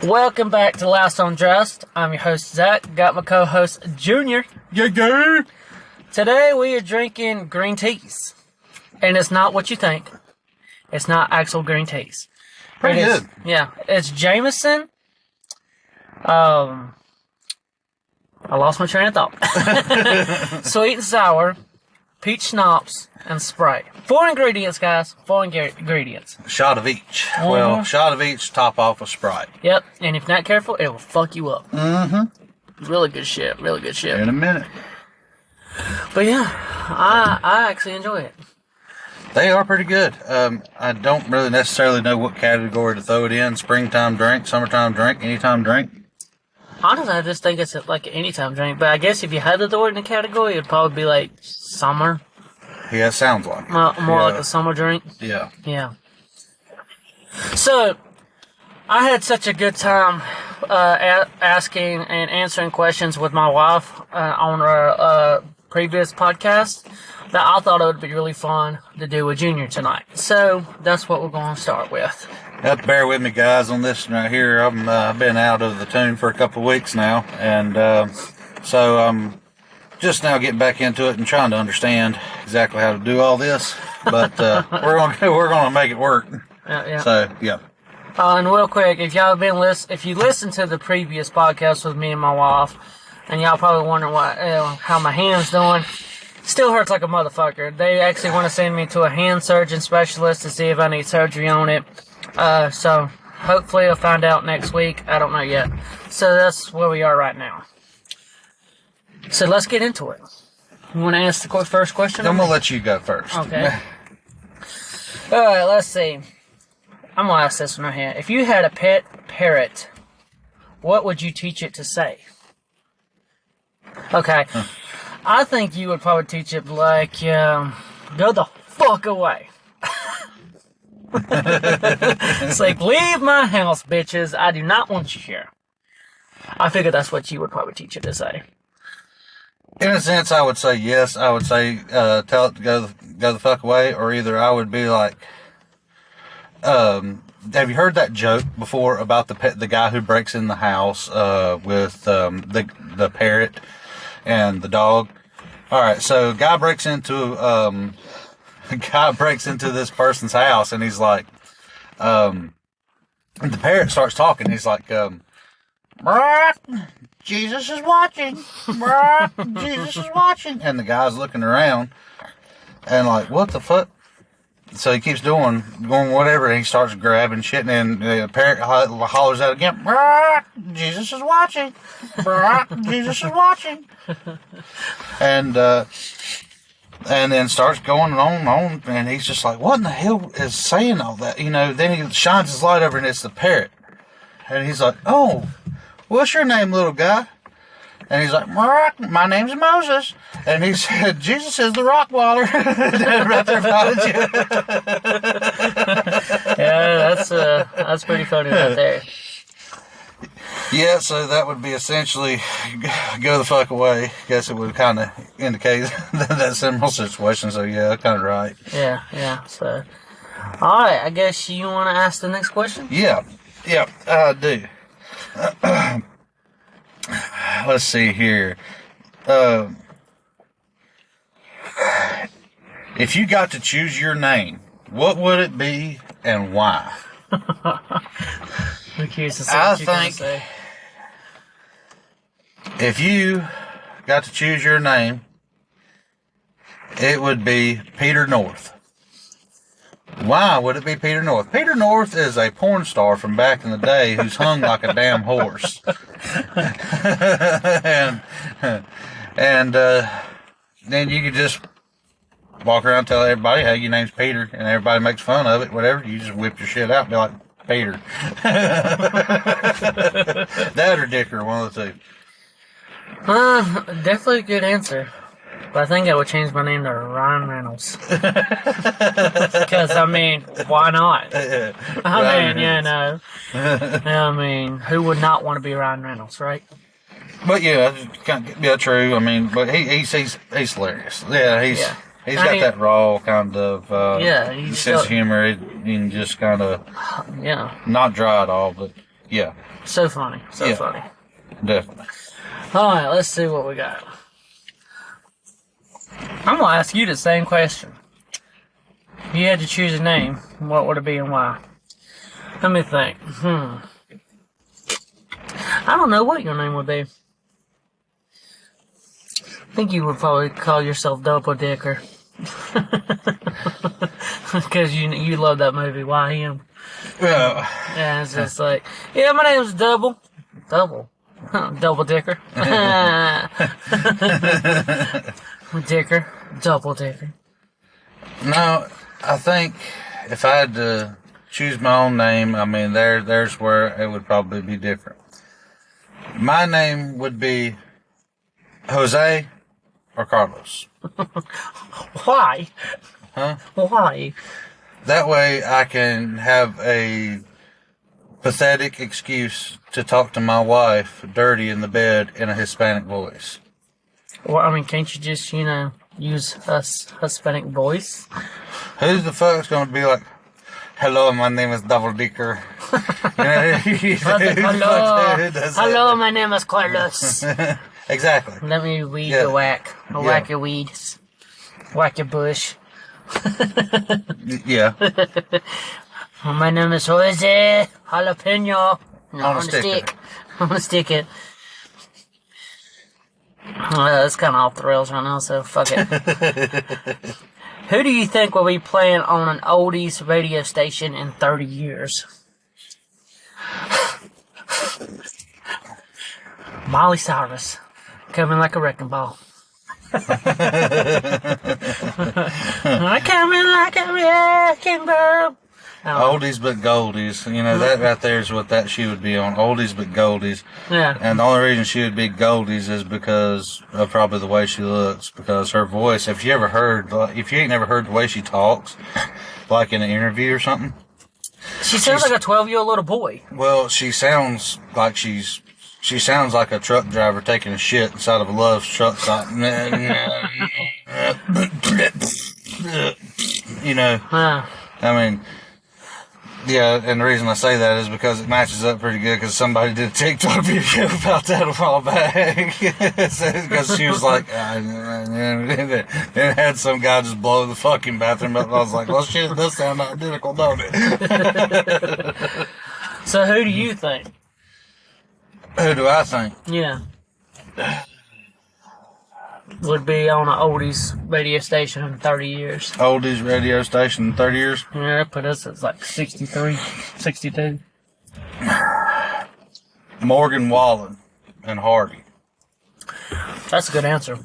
Welcome back to Last on Dressed. I'm your host, Zach. Got my co-host, Junior. Yeah. Today we are drinking green teas. And it's not what you think. It's not actual green teas. Pretty good. It's Jameson. I lost my train of thought. Sweet and sour, peach schnapps, and Sprite. 4 ingredients, guys. 4 ingredients. Shot of each. Well, shot of each, top off with Sprite. Yep. And if not careful, it will fuck you up. Mm-hmm. Really good shit. Really good shit. In a minute. But yeah, I actually enjoy it. They are pretty good. I don't really necessarily know what category to throw it in. Springtime drink, summertime drink, anytime drink. Honestly, I just think it's like an anytime drink. But I guess if you had to throw it in a category, it'd probably be like summer. Yeah, it sounds like it. More like a summer drink. Yeah. Yeah. So, I had such a good time asking and answering questions with my wife on our previous podcast that I thought it would be really fun to do with Junior tonight. So, that's what we're going to start with. You have to bear with me, guys, on this right here. I've been out of the tune for a couple of weeks now, and so I'm just now getting back into it and trying to understand exactly how to do all this. But we're gonna make it work. Yeah. So yeah. And real quick, if y'all if you listened to the previous podcast with me and my wife, and y'all probably wondering how my hand's doing, still hurts like a motherfucker. They actually want to send me to a hand surgeon specialist to see if I need surgery on it. So hopefully I'll find out next week. I don't know yet. So that's where we are right now. So let's get into it. You want to ask the first question? I'm going to let you go first. Okay. Alright, let's see. I'm going to ask this one right here. If you had a pet parrot, what would you teach it to say? Okay. I think you would probably teach it like, go the fuck away. It's like, leave my house, bitches. I do not want you here. I figure that's what you would probably teach it to say. In a sense, I would say yes. I would say tell it to go the fuck away, or either I would be like, have you heard that joke before about the guy who breaks in the house with the parrot and the dog? All right, so guy breaks into this person's house, and he's like, the parrot starts talking. He's like, Jesus is watching. Jesus is watching. And the guy's looking around and like, what the fuck? So he keeps going whatever, and he starts grabbing shit, and then the parrot hollers out again, Jesus is watching. Jesus is watching. And then starts going on, and he's just like, what in the hell is saying all that? You know, then he shines his light over, and it's the parrot. And he's like, oh, what's your name, little guy? And he's like, my name's Moses. And he said, Jesus is the Rockwaller. Right there behind you. Yeah, that's pretty funny right there. Yeah, so that would be essentially go the fuck away. Guess it would kind of indicate that similar situation. So yeah, kind of right. Yeah. So, all right. I guess you want to ask the next question. Yeah, I do. Let's see here. If you got to choose your name, what would it be and why? I'm curious to see I what you're going to think say. If you got to choose your name, it would be Peter North. Why would it be Peter North? Peter North is a porn star from back in the day who's hung like a damn horse. and then you could just walk around and tell everybody, hey, your name's Peter, and everybody makes fun of it, whatever. You just whip your shit out and be like, Peter. That or Dicker, one of the two. Definitely a good answer. But I think I would change my name to Ryan Reynolds. Because, I mean, why not? I mean, who would not want to be Ryan Reynolds, right? But yeah, true. I mean, but he's hilarious. Yeah, he's got that raw kind of sense of humor. You can just kind of not dry at all, but Yeah, So funny. So Yeah. funny. definitely. All right, let's see what we got. I'm going to ask you the same question. If you had to choose a name, what would it be and why? Let me think. I don't know what your name would be. I think you would probably call yourself Double Dicker. Because you love that movie. Why him? Yeah. Yeah, it's just like, yeah, my name's Double. Double. Double Dicker. Dicker. Double Dicker. No, I think if I had to choose my own name, I mean, there's where it would probably be different. My name would be Jose or Carlos. Why? Huh? Why? That way I can have a pathetic excuse to talk to my wife dirty in the bed in a Hispanic voice. Well, I mean, can't you just, use Hispanic voice? Who's the fuck's gonna be like, hello, my name is Double Dicker? Hello, my name is Carlos. Exactly. Let me weed Yeah. your whack. I'll Yeah. whack your weeds. Whack your bush. Yeah. My name is Jose Jalapeno. No, On a on a sticker. stick. I'm gonna stick it. It's kind of off the rails right now, so fuck it. Who do you think will be playing on an oldies radio station in 30 years? Miley Cyrus. Coming like a wrecking ball. I come in like a wrecking ball. Oldies but goldies. That right there is what that she would be on. Oldies but goldies. Yeah. And the only reason she would be goldies is because of probably the way she looks. Because her voice, if you ain't never heard the way she talks, like in an interview or something. She sounds like a 12-year-old little boy. Well, she sounds like she sounds like a truck driver taking a shit inside of a Love's truck stop. I mean, yeah, and the reason I say that is because it matches up pretty good because somebody did a TikTok video about that a while back. Because she was like, it had some guy just blow the fucking bathroom up. And I was like, well, shit, it does sound identical, don't it? So who do you think? Who do I think? Yeah. Would be on an oldies radio station in 30 years. Oldies radio station in 30 years? Yeah, that put us at like 63, 62. Morgan Wallen and Hardy. That's a good answer.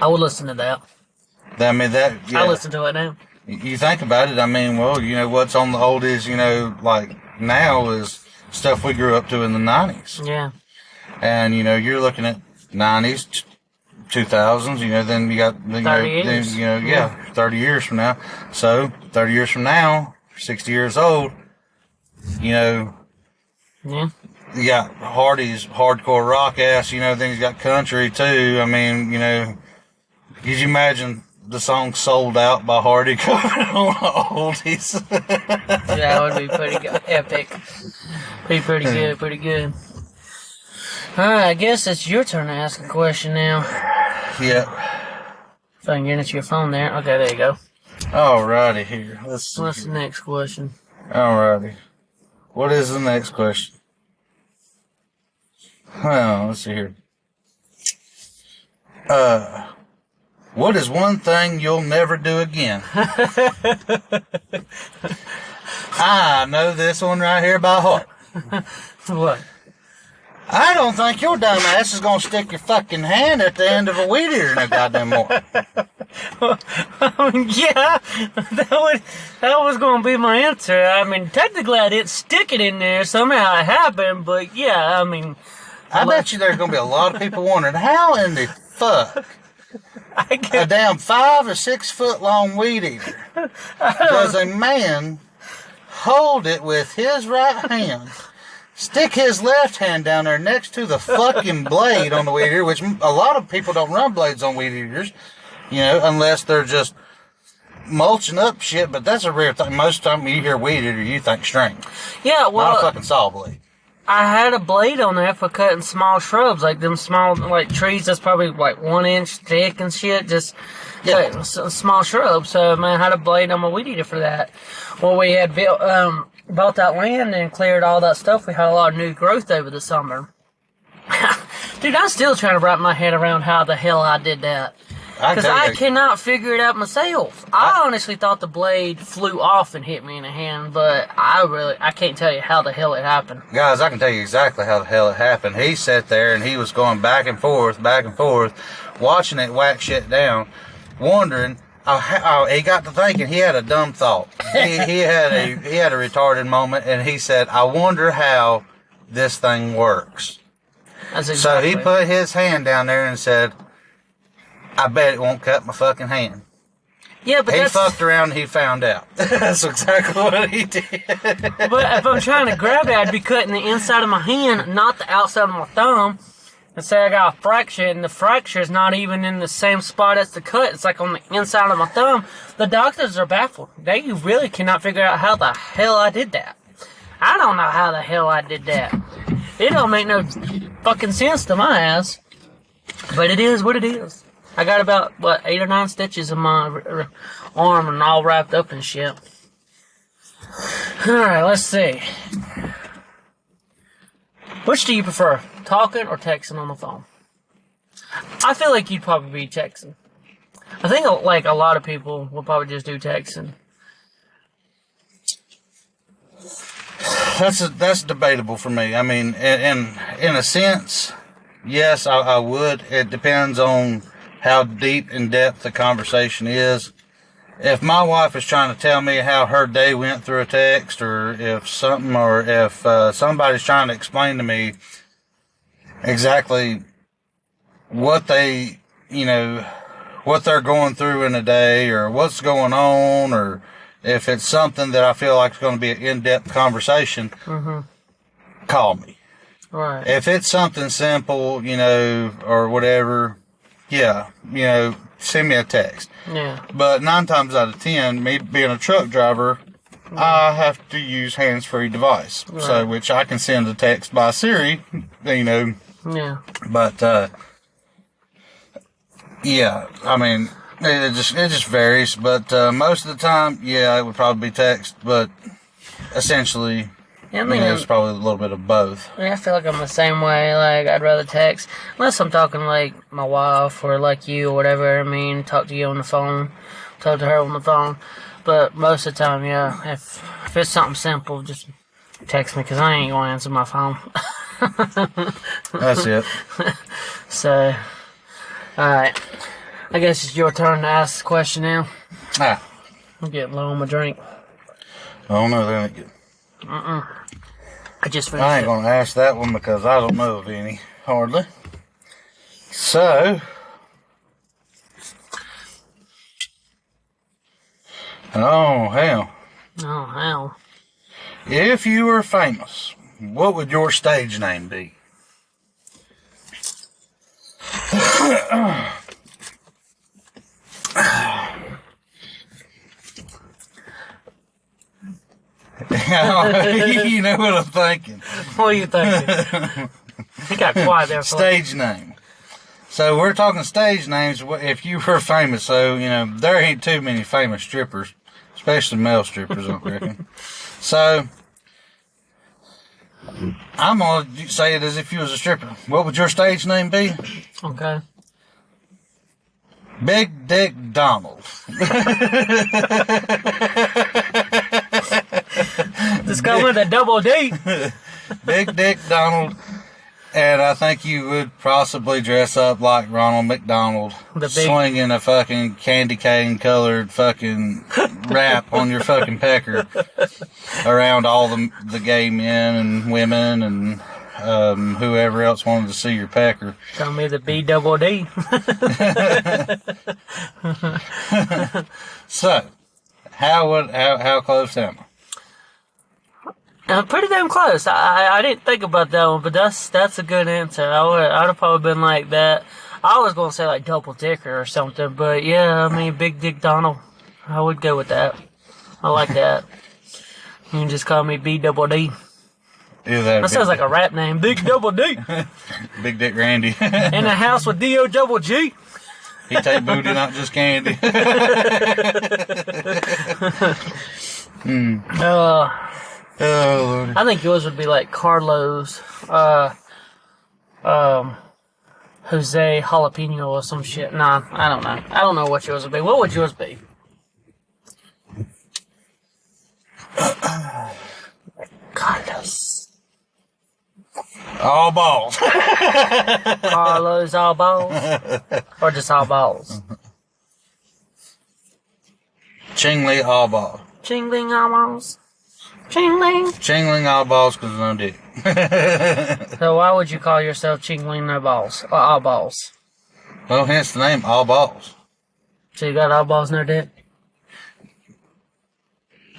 I would listen to that. I mean, yeah. I listen to it now. You think about it, I mean, well, what's on the oldies, like now is stuff we grew up to in the 90s. Yeah. And, you're looking at 90s, 2000s, then you got, 30 years. yeah, 30 years from now. So, 30 years from now, 60 years old, Yeah. you got Hardy's hardcore rock ass, then he's got country too. I mean, could you imagine the song Sold Out by Hardy coming on oldies? Yeah, it would be pretty good. Epic. Be pretty good, pretty good. Alright, I guess it's your turn to ask a question now. Yeah. If I can get into your phone there. Okay, there you go. Alrighty, here. Let's see. What's the next question? Alrighty. What is the next question? Well, let's see here. What is one thing you'll never do again? I know this one right here by heart. What? I don't think your dumb ass is gonna stick your fucking hand at the end of a weed eater no goddamn more. Yeah, that was gonna be my answer. I mean, technically I didn't stick it in there. Somehow it happened, but yeah, I mean... I bet you there's gonna be a lot of people wondering, how in the fuck a damn 5 or 6 foot long weed eater does a man hold it with his right hand, stick his left hand down there next to the fucking blade on the weed eater, which a lot of people don't run blades on weed eaters, unless they're just mulching up shit, but that's a rare thing. Most of the time you hear weed eater, you think string. Yeah, well, Not a fucking saw blade. I had a blade on there for cutting small shrubs, like them small, like trees that's probably like 1 inch thick and shit, just cutting small shrubs. So, man, I had a blade on my weed eater for that. Well, we had bought that land and cleared all that stuff. We had a lot of new growth over the summer. Dude, I'm still trying to wrap my head around how the hell I did that. Because I cannot figure it out myself. I honestly thought the blade flew off and hit me in the hand, but I can't tell you how the hell it happened. Guys, I can tell you exactly how the hell it happened. He sat there and he was going back and forth, watching it whack shit down, wondering. He got to thinking. He had a dumb thought. He had a retarded moment, and he said, "I wonder how this thing works." So he put his hand down there and said, "I bet it won't cut my fucking hand." Yeah, but he fucked around and he found out. That's exactly what he did. But if I'm trying to grab it, I'd be cutting the inside of my hand, not the outside of my thumb. And say I got a fracture, and the fracture is not even in the same spot as the cut. It's like on the inside of my thumb. The doctors are baffled. They really cannot figure out how the hell I did that. I don't know how the hell I did that. It don't make no fucking sense to my ass. But it is what it is. I got about, 8 or 9 stitches in my arm and all wrapped up and shit. Alright, let's see. Which do you prefer, talking or texting on the phone? I feel like you'd probably be texting. I think like a lot of people will probably just do texting. That's debatable for me. I mean, in a sense, yes, I would. It depends on how deep in depth the conversation is. If my wife is trying to tell me how her day went through a text, or if somebody's trying to explain to me exactly what they, what they're going through in a day, or what's going on, or if it's something that I feel like is going to be an in-depth conversation, call me. Right. If it's something simple, or whatever, send me a text. Yeah. But 9 times out of 10, me being a truck driver, I have to use hands-free device. Right. So, which I can send a text by Siri, Yeah. But, I mean, it just varies. But, most of the time, it would probably be text. But, essentially, it's probably a little bit of both. I feel like I'm the same way. Like, I'd rather text. Unless I'm talking, like, my wife or, like, you or whatever. I mean, talk to you on the phone. Talk to her on the phone. But most of the time, if it's something simple, just text me, because I ain't going to answer my phone. That's it. So, alright. I guess it's your turn to ask the question now. I'm getting low on my drink. Oh, no, that ain't good. I just finished I ain't going to ask that one because I don't know of any, hardly. So, oh, hell. If you were famous, what would your stage name be? You know what I'm thinking. What are you thinking? He got quiet there. Stage name. So we're talking stage names if you were famous. So, there ain't too many famous strippers, especially male strippers, I reckon. So, I'm going to say it as if you was a stripper. What would your stage name be? Okay. Big Dick Donald. Just go with a double D. Big Dick Donald. And I think you would possibly dress up like Ronald McDonald, swinging a fucking candy cane colored fucking wrap on your fucking pecker around all the gay men and women and whoever else wanted to see your pecker. Call me the B double D. So, how close am I? Pretty damn close. I didn't think about that one, but that's a good answer. I'd have probably been like that. I was going to say like double dicker or something, but yeah, I mean, Big Dick Donald. I would go with that. I like that. You can just call me B Double D. Either That sounds like a rap name. Big Double D. Big Dick Randy. In the house with D-O double G. He take booty, not just candy. Oh, Lord. I think yours would be like Carlos, Jose Jalapeno or some shit. Nah, I don't know. I don't know what yours would be. What would yours be? Carlos. All balls. Carlos all balls? Or just all balls? Chingling all balls. Chingling all balls? Chingling? Chingling all balls because no dick. So why would you call yourself Chingling no balls? Or all balls? Well, hence the name, all balls. So you got all balls, no dick?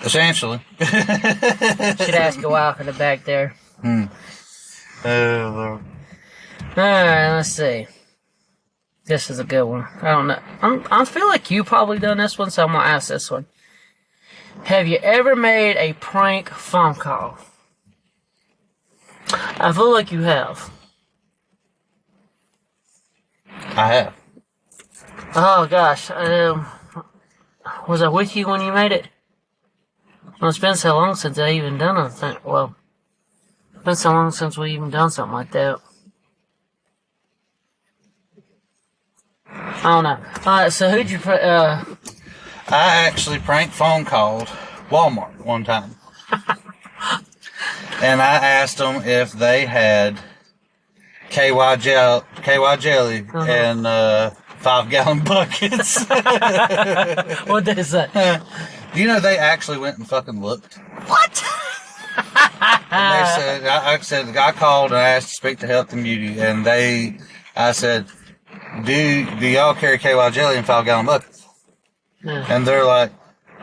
Essentially. Should ask your wife in the back there. Oh, Lord. Alright, let's see. This is a good one. I don't know. I feel like you probably done this one, so I'm gonna ask this one. Have you ever made a prank phone call? I feel like you have. I have. Oh gosh. Was I with you when you made it? Well, it's been so long since I even done a thing. Well, it's been so long since we even done something like that. I don't know. Alright, so who'd you I actually prank phone called Walmart one time. And I asked them if they had KY jelly and 5-gallon buckets. What'd they say? You know, they actually went and fucking looked. What? And they said, I called and I asked to speak to Health and Beauty, and I said, do y'all carry KY jelly in 5-gallon buckets? Yeah. And they're like,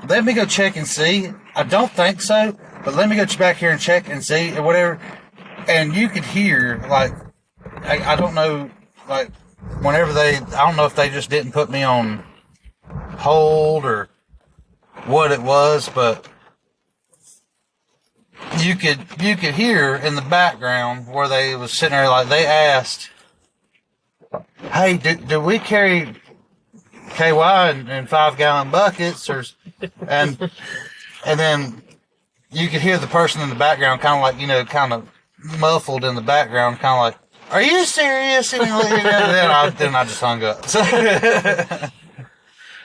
let me go check and see. I don't think so, but let me go back here and check and see, or whatever. And you could hear, like, I don't know, like, whenever I don't know if they just didn't put me on hold or what it was, but you could hear in the background where they was sitting there, like, they asked, hey, do we carry KY in 5-gallon buckets, and then you could hear the person in the background kind of like, kind of muffled in the background, kind of like, are you serious? And then I just hung up.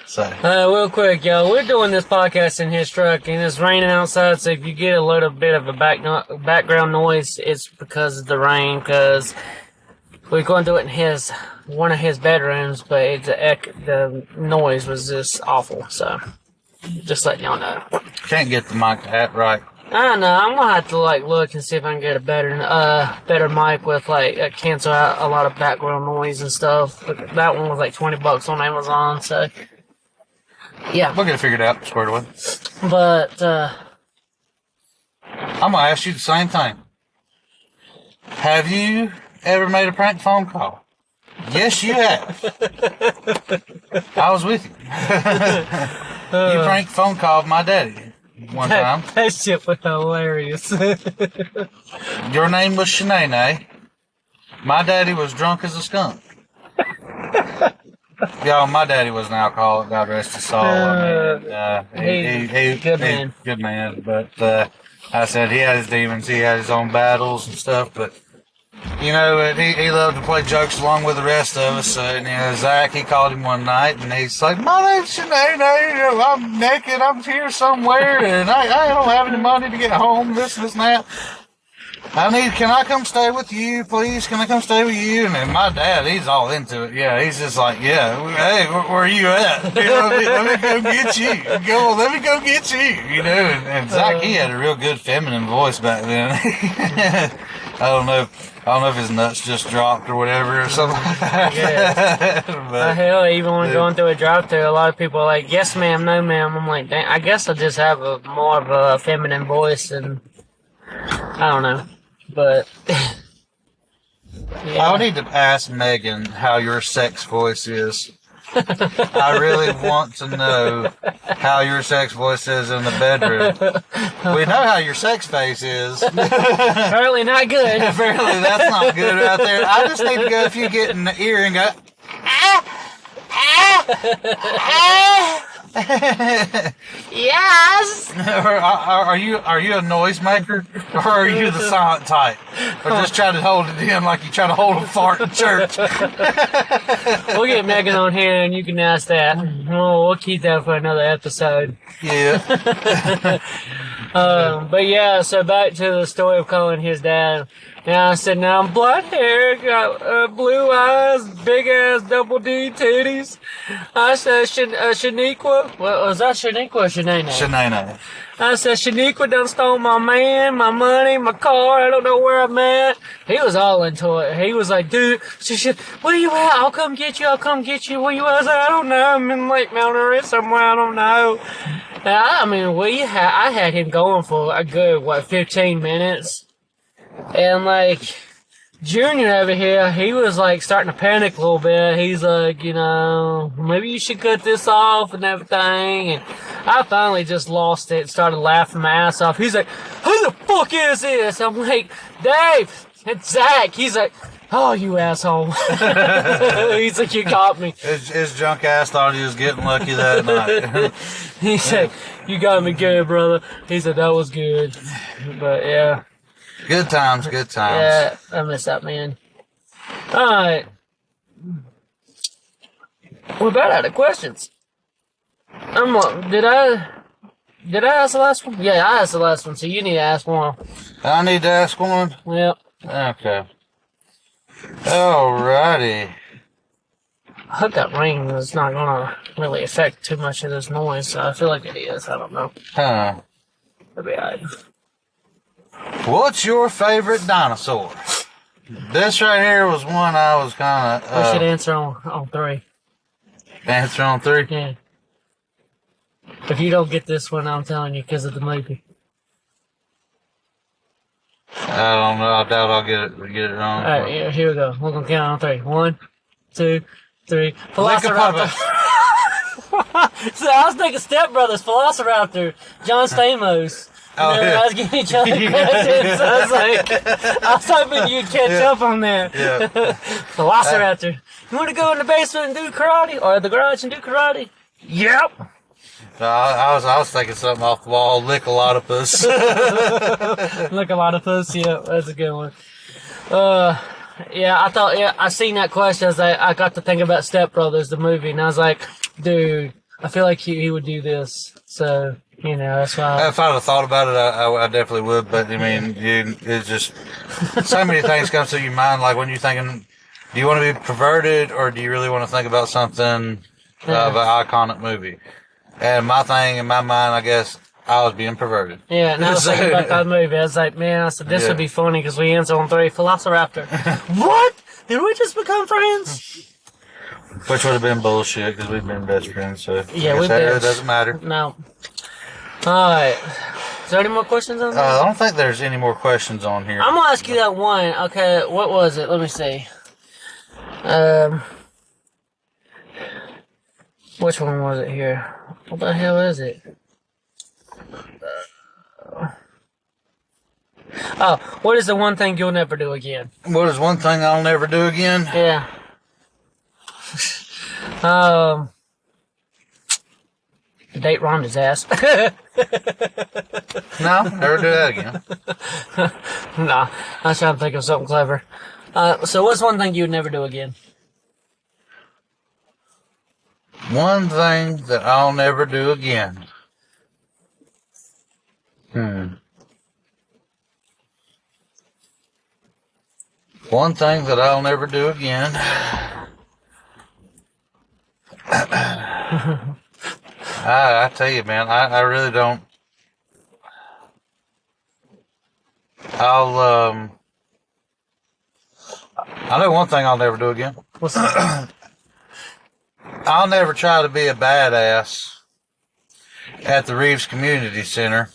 So. Real quick, y'all, we're doing this podcast in his truck, and it's raining outside, so if you get a little bit of a background noise, it's because of the rain, because we're going to do it in one of his bedrooms, but the noise was just awful, so just letting y'all know. Can't get the mic right. I don't know, I'm going to have to, look and see if I can get a better mic with, cancel out a lot of background noise and stuff. That one was $20 on Amazon, so... yeah. We'll get it figured out, squared away. But, I'm going to ask you the same thing. Have you ever made a prank phone call? Yes, you have. I was with you. You pranked phone called my daddy one time. That shit was hilarious. Your name was Shanae. My daddy was drunk as a skunk. Y'all, my daddy was an alcoholic. God rest his soul. He good man. Good man. But I said he had his demons. He had his own battles and stuff. But he loved to play jokes along with the rest of us. And Zach, he called him one night, and he's like, "My name's Shanae. I'm naked. I'm here somewhere, and I don't have any money to get home. This and that. Can I come stay with you, please? Can I come stay with you?" And then my dad, he's all into it. Yeah, he's just like, yeah, hey, where are you at? Let me go get you. Let me go get you. And Zach, he had a real good feminine voice back then. I don't know if his nuts just dropped or whatever or something like that. Yeah. But, hell, even when going through a drive-thru, a lot of people are like, yes, ma'am, no, ma'am. I'm like, dang, I guess I just have more of a feminine voice, and I don't know. But yeah. I'll need to ask Megan how your sex voice is. I really want to know how your sex voice is in the bedroom. We know how your sex face is. Apparently not good. Apparently that's not good right there. I just need to go if you get in the ear and go, Yes. are you a noisemaker, or are you the silent type, or just try to hold it in like you try to hold a fart in church? We'll get Megan on here and you can ask that. We'll keep that for another episode. Yeah. But yeah, so back to the story of calling his dad. And I said, now I'm blonde hair, got blue eyes, big ass double D titties. I said, Shaniqua. Well, was that Shaniqua or Shanae? Shanae. I said, Shaniqua done stole my man, my money, my car. I don't know where I'm at. He was all into it. He was like, dude, where you at? I'll come get you. Where you at? I said, I don't know. I'm in Lake Mount Airy somewhere. I don't know. And I mean, I had him going for a good, 15 minutes. And like, Junior over here, he was like starting to panic a little bit. He's like, maybe you should cut this off and everything. And I finally just lost it and started laughing my ass off. He's like, who the fuck is this? I'm like, Dave, it's Zach. He's like, oh, you asshole. He's like, you got me. His junk ass thought he was getting lucky that night. He said, you got me good, brother. He said, that was good. But yeah. Good times. Yeah, I miss that man. Alright. We're about out of questions. Did I ask the last one? Yeah, I asked the last one, so you need to ask one. I need to ask one? Yep. Okay. Alrighty. I hope that ring is not gonna really affect too much of this noise, so I feel like it is. I don't know. Huh. It'll be alright. What's your favorite dinosaur? This right here was one I was kind of... We should answer on 3. Answer on 3? Yeah. If you don't get this one, I'm telling you, because of the movie. I don't know. I doubt I'll get it wrong. Alright, yeah, here we go. We're going to count on 3. 1, 2, 3. Velociraptor. So I was thinking Step Brothers, Velociraptor, John Stamos. Oh, yeah. I was giving each other questions. So I was hoping you'd catch up on that. Yeah. Velociraptor. You want to go in the basement and do karate? Or the garage and do karate? Yep. I was thinking something off the wall. Lickalotopus. Lickalotopus, yeah, that's a good one. Yeah, I seen that question. I got to think about Step Brothers, the movie, and I was like, dude, I feel like he would do this. So, that's why. If I'd have thought about it, I definitely would. But I mean, it's just so many things come to your mind. Like when you're thinking, do you want to be perverted, or do you really want to think about something of an iconic movie? And my thing in my mind, I guess, I was being perverted. Yeah, and I was thinking about that movie. I was like, man, this would be funny because we answer on 3. Velociraptor. What? Did we just become friends? Which would have been bullshit because we've been best friends. So yeah, it doesn't matter. No. All right. Is there any more questions on that? I don't think there's any more questions on here. I'm gonna ask you that one. Okay, what was it? Let me see. Which one was it here? What the hell is it? What is the one thing you'll never do again? What is one thing I'll never do again? Yeah. Date Rhonda's ass. No, never do that again. Nah, I was trying to think of something clever. So what's one thing you would never do again? One thing that I'll never do again. One thing that I'll never do again. I tell you, man, I really don't. I know one thing I'll never do again. What's that? I'll never try to be a badass at the Reeves Community Center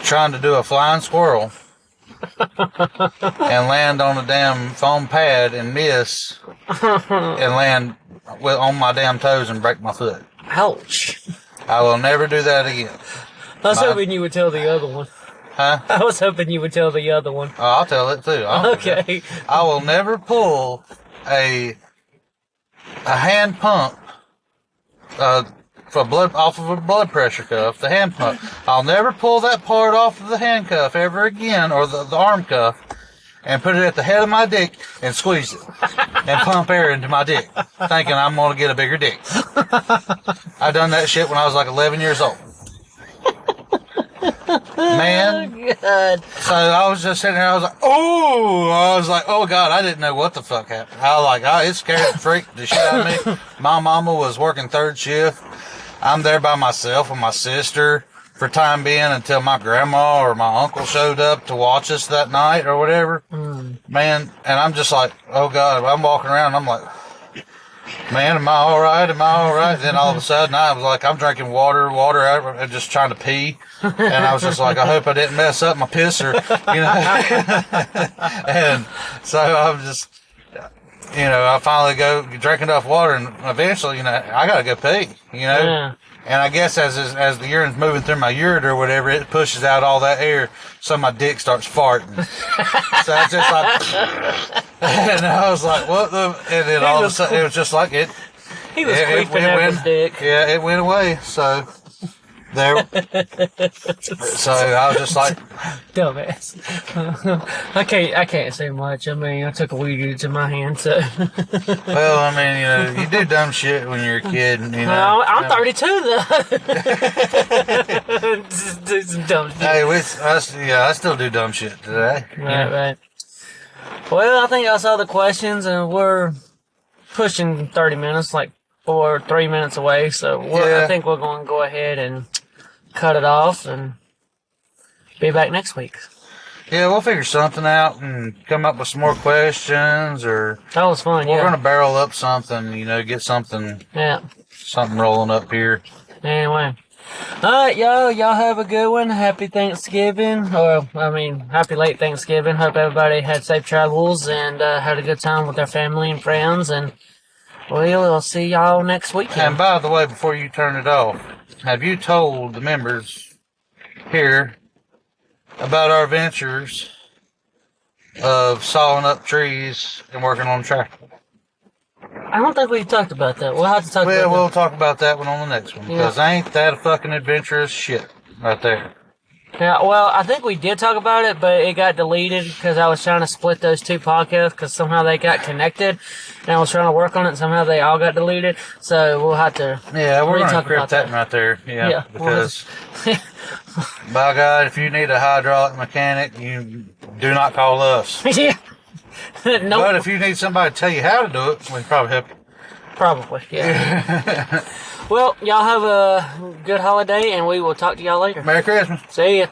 trying to do a flying squirrel and land on a damn foam pad and miss and land on my damn toes and break my foot. Ouch. I will never do that again. I was hoping you would tell the other one. Huh? I was hoping you would tell the other one. Oh, I'll tell it too. Okay. I will never pull a hand pump for blood off of a blood pressure cuff. The hand pump. I'll never pull that part off of the handcuff ever again, or the arm cuff, and put it at the head of my dick and squeeze it and pump air into my dick, thinking I'm gonna get a bigger dick. I done that shit when I was like 11 years old. Man. Oh, God. So I was just sitting there, I was like, oh God, I didn't know what the fuck happened. I was like, it scared the freak the shit out of me. My mama was working third shift. I'm there by myself with my sister for time being until my grandma or my uncle showed up to watch us that night or whatever. Man, and I'm just like, oh God, I'm walking around and I'm like, man, am I all right? Am I all right? Then all of a sudden, I was like, I'm drinking water, I'm just trying to pee. And I was just like, I hope I didn't mess up my pisser, you know. And so I'm just, you know, I finally go drink enough water, and eventually, you know, I got to go pee, you know. Yeah. And I guess as the urine's moving through my ureter or whatever, it pushes out all that air, so my dick starts farting. So it's just like, and I was like, what the? And then all of a sudden, it was just like it. He was creeping up his dick. Yeah, it went away. So there. So I was just like, dumbass. I can't say much. I mean, I took a weed to my hand, so. well, I mean, you know, you do dumb shit when you're a kid. You know, I'm 32 though. Just do some dumb shit. Hey, I still do dumb shit today. Right. Well, I think I saw the questions, and we're pushing 30 minutes, like 3 minutes away. So I think we're going to go ahead and cut it off and be back next week. Yeah, we'll figure something out and come up with some more questions, or that was fun. We're gonna barrel up something, you know, get something. Yeah. Something rolling up here. Anyway. Alright, y'all have a good one. Happy Thanksgiving. Or, I mean, happy late Thanksgiving. Hope everybody had safe travels and had a good time with their family and friends. And we'll see y'all next weekend. And by the way, before you turn it off, have you told the members here about our ventures of sawing up trees and working on the tractor? I don't think we talked about that. We'll have to talk about that. We'll talk about that one on the next one. Because ain't that a fucking adventurous shit right there. Yeah, well, I think we did talk about it, but it got deleted because I was trying to split those two podcasts because somehow they got connected, and I was trying to work on it, and somehow they all got deleted. So we'll have to. Yeah, we're going to crypt that right there. Yeah, because by God, if you need a hydraulic mechanic, you do not call us. Yeah. Nope. But if you need somebody to tell you how to do it, we can probably help you. Probably, yeah. Well, y'all have a good holiday, and we will talk to y'all later. Merry Christmas. See ya.